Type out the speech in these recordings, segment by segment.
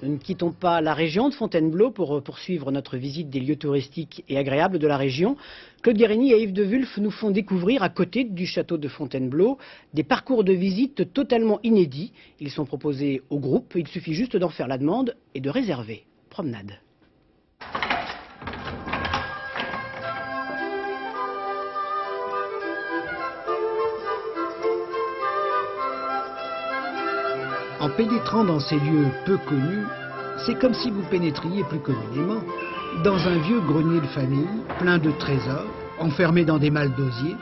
Nous ne quittons pas la région de Fontainebleau pour poursuivre notre visite des lieux touristiques et agréables de la région. Claude Guérini et Yves de Wulf nous font découvrir, à côté du château de Fontainebleau, des parcours de visite totalement inédits. Ils sont proposés au groupe, il suffit juste d'en faire la demande et de réserver. Promenade. En pénétrant dans ces lieux peu connus, c'est comme si vous pénétriez plus communément dans un vieux grenier de famille, plein de trésors, enfermé dans des malles d'osier,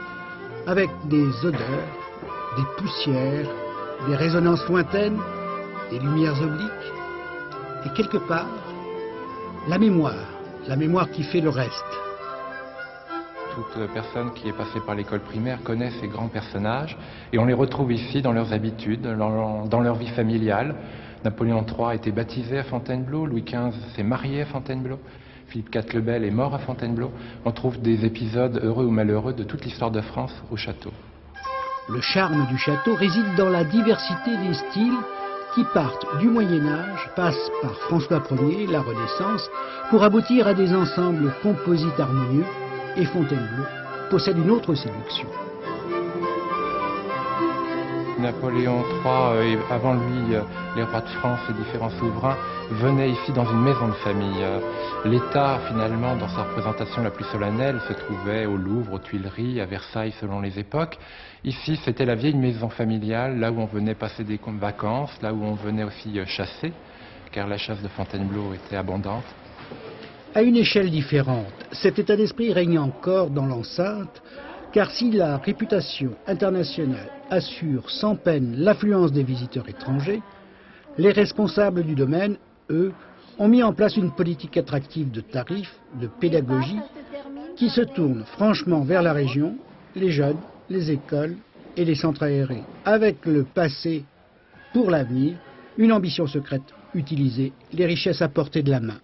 avec des odeurs, des poussières, des résonances lointaines, des lumières obliques, et quelque part, la mémoire qui fait le reste. Toute personne qui est passée par l'école primaire connaît ces grands personnages et on les retrouve ici dans leurs habitudes, dans leur vie familiale. Napoléon III a été baptisé à Fontainebleau, Louis XV s'est marié à Fontainebleau, Philippe IV le Bel est mort à Fontainebleau. On trouve des épisodes heureux ou malheureux de toute l'histoire de France au château. Le charme du château réside dans la diversité des styles qui partent du Moyen-Âge, passent par François Ier, la Renaissance, pour aboutir à des ensembles composites harmonieux. Et Fontainebleau possède une autre séduction. Napoléon III et avant lui les rois de France et différents souverains venaient ici dans une maison de famille. L'État finalement dans sa représentation la plus solennelle se trouvait au Louvre, aux Tuileries, à Versailles selon les époques. Ici c'était la vieille maison familiale, là où on venait passer des vacances, là où on venait aussi chasser, car la chasse de Fontainebleau était abondante. À une échelle différente, cet état d'esprit règne encore dans l'enceinte, car si la réputation internationale assure sans peine l'affluence des visiteurs étrangers, les responsables du domaine, eux, ont mis en place une politique attractive de tarifs, de pédagogie, qui se tourne franchement vers la région, les jeunes, les écoles et les centres aérés, avec le passé pour l'avenir, une ambition secrète, utiliser les richesses à portée de la main.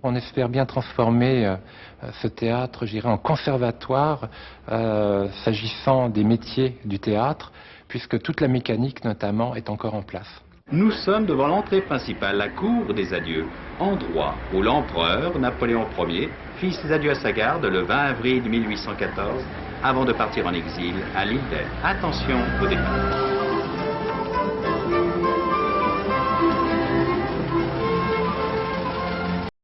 On espère bien transformer ce théâtre, je dirais, en conservatoire, s'agissant des métiers du théâtre, puisque toute la mécanique, notamment, est encore en place. Nous sommes devant l'entrée principale, la cour des adieux, endroit où l'empereur Napoléon Ier fit ses adieux à sa garde le 20 avril 1814, avant de partir en exil à l'île d'Elbe. Attention au départ.